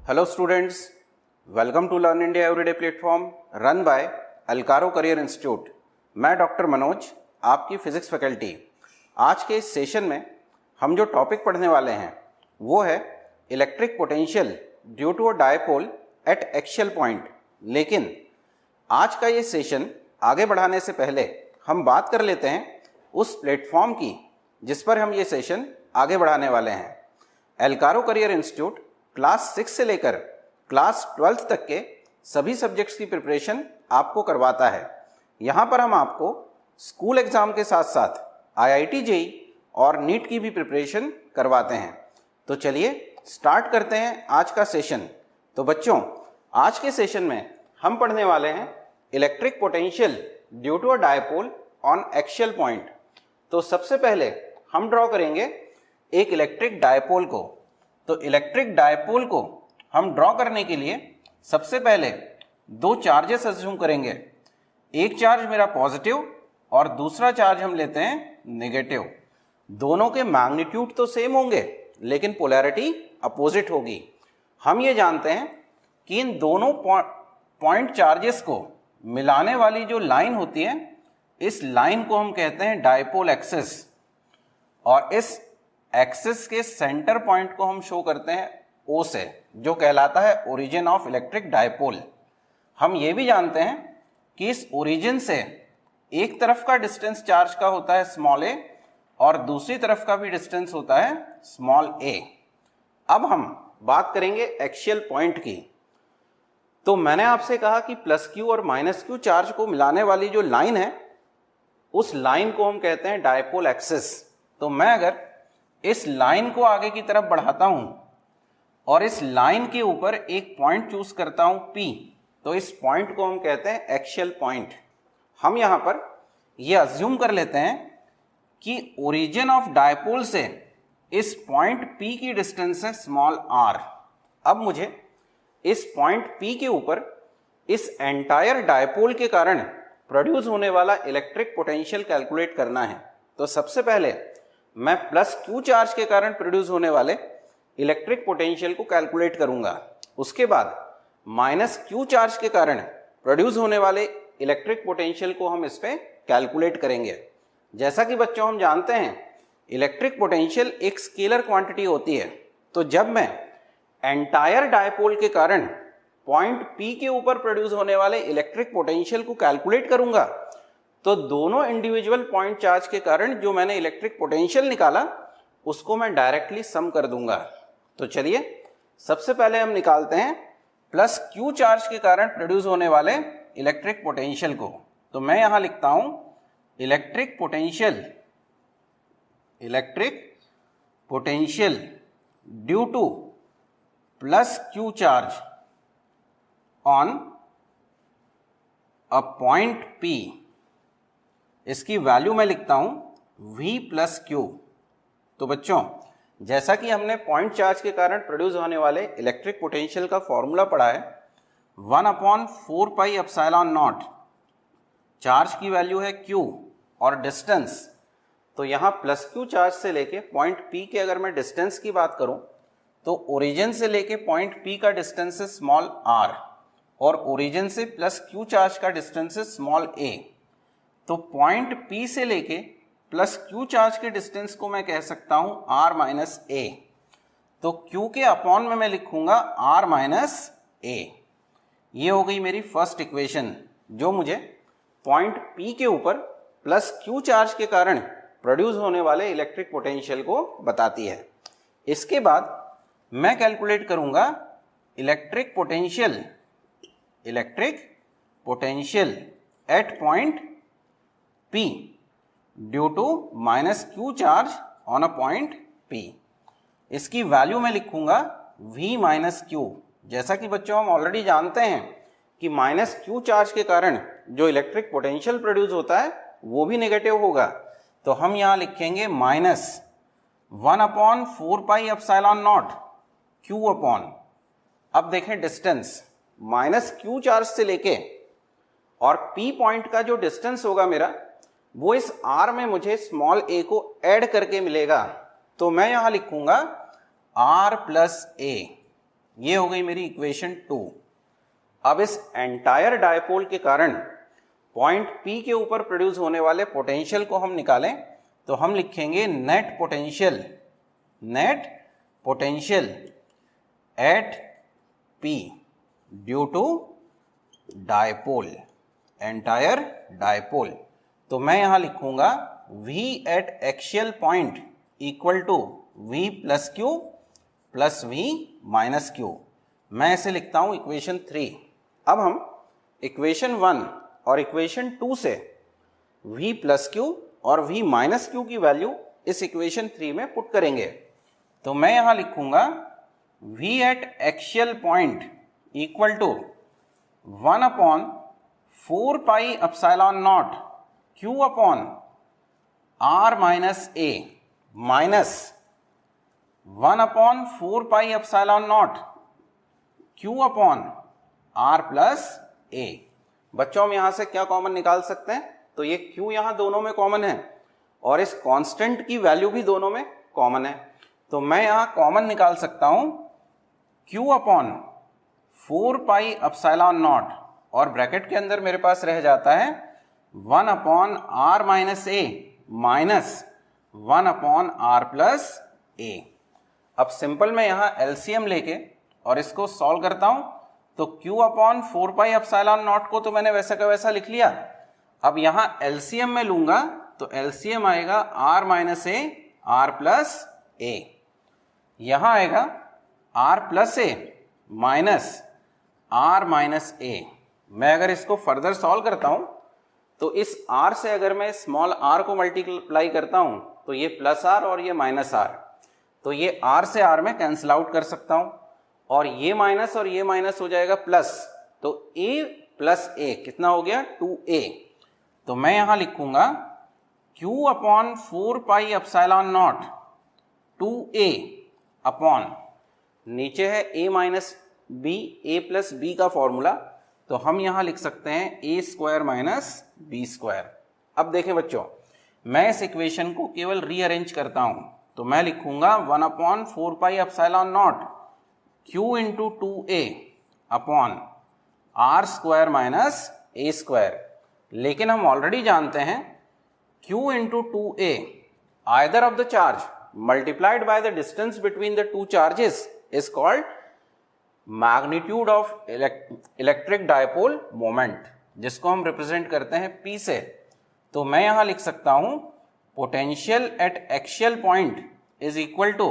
Hello students, welcome to Learn India Everyday platform run by अलकारो career institute. मैं doctor Manoj, आपकी physics faculty. आज के इस सेशन में हम जो टॉपिक पढ़ने वाले हैं वो है electric potential due to a dipole at axial point. लेकिन आज का ये सेशन आगे बढ़ाने से पहले हम बात कर लेते हैं उस प्लेटफॉर्म की जिस पर हम ये सेशन आगे बढ़ाने वाले हैं। अलकारो करियर इंस्टीट्यूट क्लास 6 से लेकर क्लास 12 तक के सभी सब्जेक्ट्स की प्रिपरेशन आपको करवाता है। यहाँ पर हम आपको स्कूल एग्ज़ाम के साथ साथ IIT JEE और नीट की भी प्रिपरेशन करवाते हैं। तो चलिए स्टार्ट करते हैं आज का सेशन। तो बच्चों, आज के सेशन में हम पढ़ने वाले हैं electric potential due to a dipole on axial point. तो सबसे पहले हम ड्रॉ करेंगे एक इलेक्ट्रिक डायपोल को। तो इलेक्ट्रिक डायपोल को हम ड्रॉ करने के लिए सबसे पहले दो चार्जेस अज्यूम करेंगे। एक चार्ज मेरा पॉजिटिव और दूसरा चार्ज हम लेते हैं नेगेटिव। दोनों के मैग्नीट्यूड तो सेम होंगे लेकिन पोलैरिटी अपोजिट होगी। हम ये जानते हैं कि इन दोनों पॉइंट चार्जेस को मिलाने वाली जो लाइन होती है, इस लाइन को हम कहते हैं डायपोल एक्सिस, और इस एक्सिस के सेंटर पॉइंट को हम शो करते हैं O से, जो कहलाता है ओरिजिन ऑफ इलेक्ट्रिक डायपोल। हम ये भी जानते हैं कि इस ओरिजिन से एक तरफ का डिस्टेंस चार्ज का होता है स्मॉल a और दूसरी तरफ का भी डिस्टेंस होता है स्मॉल a। अब हम बात करेंगे एक्सियल पॉइंट की। तो मैंने आपसे कहा कि प्लस क्यू और माइनस क्यू चार्ज को मिलाने वाली जो लाइन है, उस लाइन को हम कहते हैं डायपोल एक्सिस। तो मैं अगर इस लाइन को आगे की तरफ बढ़ाता हूं और इस लाइन के ऊपर एक पॉइंट चूज करता हूं P, तो इस पॉइंट को हम कहते हैं एक्सियल पॉइंट। हम यहां पर यह अज्यूम कर लेते हैं कि ओरिजिन ऑफ डायपोल से इस पॉइंट P की डिस्टेंस है स्मॉल r। अब मुझे इस पॉइंट P के ऊपर इस एंटायर डायपोल के कारण प्रोड्यूस होने वाला इलेक्ट्रिक पोटेंशियल कैलकुलेट करना है। तो सबसे पहले मैं प्लस क्यू चार्ज के कारण प्रोड्यूस होने वाले इलेक्ट्रिक पोटेंशियल को कैलकुलेट करूंगा। उसके बाद माइनस क्यू चार्ज के कारण प्रोड्यूस होने वाले इलेक्ट्रिक पोटेंशियल को हम इस पे कैलकुलेट करेंगे। जैसा कि बच्चों हम जानते हैं, इलेक्ट्रिक पोटेंशियल एक स्केलर क्वांटिटी होती है। तो जब मैं एंटायर डायपोल के कारण पॉइंट P के ऊपर प्रोड्यूस होने वाले इलेक्ट्रिक पोटेंशियल को कैलकुलेट करूंगा, तो दोनों इंडिविजुअल पॉइंट चार्ज के कारण जो मैंने इलेक्ट्रिक पोटेंशियल निकाला उसको मैं डायरेक्टली सम कर दूंगा। तो चलिए सबसे पहले हम निकालते हैं प्लस क्यू चार्ज के कारण प्रोड्यूस होने वाले इलेक्ट्रिक पोटेंशियल को। तो मैं यहां लिखता हूं electric potential due two plus Q charge on a point P। इसकी वैल्यू मैं लिखता हूं V प्लस क्यू। तो बच्चों, जैसा कि हमने पॉइंट चार्ज के कारण प्रोड्यूस होने वाले इलेक्ट्रिक पोटेंशियल का फॉर्मूला पढ़ा है, 1/4 पाई एप्सिलॉन नॉट। चार्ज की वैल्यू है Q और डिस्टेंस, तो यहाँ प्लस क्यू चार्ज से लेके पॉइंट P के अगर मैं डिस्टेंस की बात करूं तो ओरिजिन से लेके पॉइंट P का डिस्टेंस है स्मॉल r और ओरिजिन से प्लस क्यू चार्ज का डिस्टेंस है स्मॉल a। तो पॉइंट P से लेके प्लस क्यू चार्ज के डिस्टेंस को मैं कह सकता हूं r माइनस a। तो Q के अपॉन में मैं लिखूंगा r माइनस a। ये हो गई मेरी फर्स्ट इक्वेशन जो मुझे पॉइंट P के ऊपर प्लस क्यू चार्ज के कारण प्रोड्यूस होने वाले इलेक्ट्रिक पोटेंशियल को बताती है। इसके बाद मैं कैलकुलेट करूंगा electric potential at point P due to minus q charge on a point P। इसकी वैल्यू मैं लिखूंगा V माइनस क्यू। जैसा कि बच्चों हम ऑलरेडी जानते हैं कि माइनस क्यू चार्ज के कारण जो इलेक्ट्रिक पोटेंशियल प्रोड्यूस होता है वो भी नेगेटिव होगा। तो हम यहां लिखेंगे माइनस 1/4 पाई एप्सिलॉन नॉट Q अपॉन, अब देखें डिस्टेंस माइनस क्यू चार्ज से लेके और P पॉइंट का जो डिस्टेंस होगा मेरा, वो इस R में मुझे स्मॉल a को ऐड करके मिलेगा। तो मैं यहां लिखूंगा R प्लस a। ये हो गई मेरी इक्वेशन 2। अब इस एंटायर डायपोल के कारण पॉइंट P के ऊपर प्रोड्यूस होने वाले पोटेंशियल को हम निकालें तो हम लिखेंगे net potential at P due to dipole, entire dipole. तो मैं यहां लिखूंगा V at axial point equal to V plus q plus V minus q. मैं इसे लिखता हूं इक्वेशन 3। अब हम इक्वेशन 1 और इक्वेशन 2 से V प्लस क्यू और V माइनस क्यू की वैल्यू इस इक्वेशन 3 में पुट करेंगे। तो मैं यहां लिखूंगा V at axial point equal to 1 upon 4 pi epsilon naught Q upon R minus A minus 1 upon 4 pi epsilon naught Q upon R plus A। बच्चों हम यहां से क्या कॉमन निकाल सकते हैं? तो ये Q यहां दोनों में कॉमन है और इस कांस्टेंट की वैल्यू भी दोनों में कॉमन है। तो मैं यहां कॉमन निकाल सकता हूं Q upon 4 pi epsilon not और ब्रैकेट के अंदर मेरे पास रह जाता है 1 upon R minus A minus 1 upon R plus A। अब सिंपल मैं यहां एलसीएम लेके और इसको सॉल्व करता हूं तो Q upon 4 pi epsilon not को तो मैंने वैसा का वैसा लिख लिया। अब यहां एलसीएम में लूंगा तो एलसीएम आएगा R minus A R plus A, यहां आएगा R plus A minus R minus A। मैं अगर इसको फर्दर सॉल्व करता हूं तो इस R से अगर मैं स्मॉल r को मल्टीप्लाई करता हूं तो ये प्लस R और ये माइनस R, तो ये R से R में कैंसिल आउट कर सकता हूं और ये माइनस हो जाएगा प्लस। तो A प्लस A कितना हो गया 2A। तो मैं यहां लिखूंगा Q upon 4 pi epsilon not 2A upon नीचे है A minus B, A plus B का फॉर्मूला, तो हम यहां लिख सकते हैं A square minus B square. अब देखें बच्चों, मैं इस इक्वेशन को केवल रीअरेंज करता हूं तो मैं लिखूंगा 1 upon 4 pi epsilon naught Q into 2A upon R square minus A square. लेकिन हम ऑलरेडी जानते हैं Q into 2A either of the charge multiplied by the distance between the two charges is called magnitude of electric dipole moment, जिसको हम represent करते हैं P से। तो मैं यहां लिख सकता हूं potential at axial point is equal to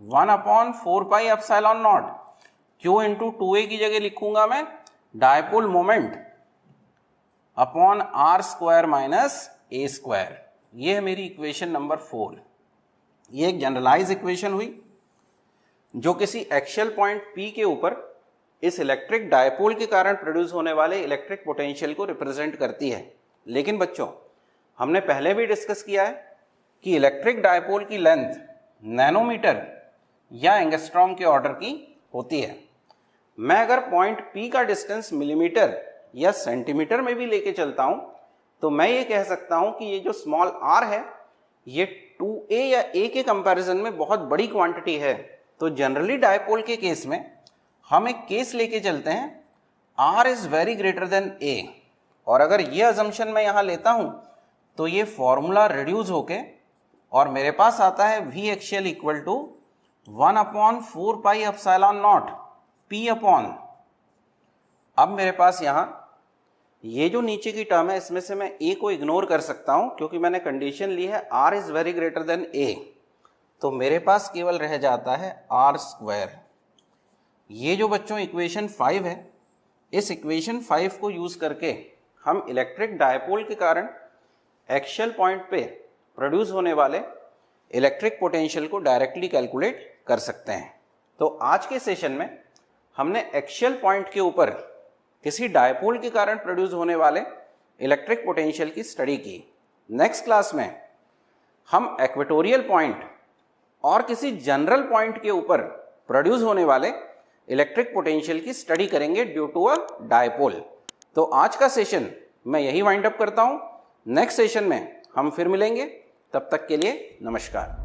1 upon 4 pi epsilon naught Q into 2A की जगह लिखूंगा मैं dipole moment upon R square minus A square. ये है मेरी इक्वेशन नंबर 4। ये एक जनरलाइज इक्वेशन हुई जो किसी एक्सियल पॉइंट P के ऊपर इस इलेक्ट्रिक डायपोल के कारण प्रोड्यूस होने वाले इलेक्ट्रिक पोटेंशियल को रिप्रेजेंट करती है। लेकिन बच्चों, हमने पहले भी डिस्कस किया है कि इलेक्ट्रिक डायपोल की लेंथ नैनोमीटर या एंगस्ट्रॉम के ऑर्डर की होती है। मैं अगर पॉइंट P का डिस्टेंस मिलीमीटर या सेंटीमीटर में भी लेके चलता हूं तो मैं ये कह सकता हूं कि ये जो स्मॉल r है ये 2A या A के कंपैरिजन में बहुत बड़ी क्वांटिटी है। तो जनरली डायपोल के केस में हम एक केस लेके चलते हैं R is very greater than A, और अगर ये अजम्पशन मैं यहां लेता हूं तो ये फॉर्मूला रिड्यूस होके और मेरे पास आता है V axial equal to 1 upon 4 pi epsilon naught P upon, अब मेरे पास यहां ये जो नीचे की टर्म है इसमें से मैं A को इग्नोर कर सकता हूं क्योंकि मैंने कंडीशन ली है R is very greater than A। तो मेरे पास केवल रह जाता है R स्क्वायर। ये जो बच्चों इक्वेशन 5 है, इस इक्वेशन 5 को यूज करके हम इलेक्ट्रिक डायपोल के कारण एक्सियल पॉइंट पे प्रोड्यूस होने वाले इलेक्ट्रिक पोटेंशियल को डायरेक्टली कैलकुलेट कर सकते हैं। तो आज के सेशन में हमने एक्सियल पॉइंट के ऊपर किसी डायपोल के कारण प्रोड्यूस होने वाले इलेक्ट्रिक पोटेंशियल की स्टडी की। नेक्स्ट क्लास में हम इक्वेटोरियल पॉइंट और किसी जनरल पॉइंट के ऊपर प्रोड्यूस होने वाले इलेक्ट्रिक पोटेंशियल की स्टडी करेंगे ड्यू टू अ डायपोल। तो आज का सेशन मैं यही वाइंड अप करता हूं। नेक्स्ट सेशन में हम फिर मिलेंगे, तब तक के लिए नमस्कार।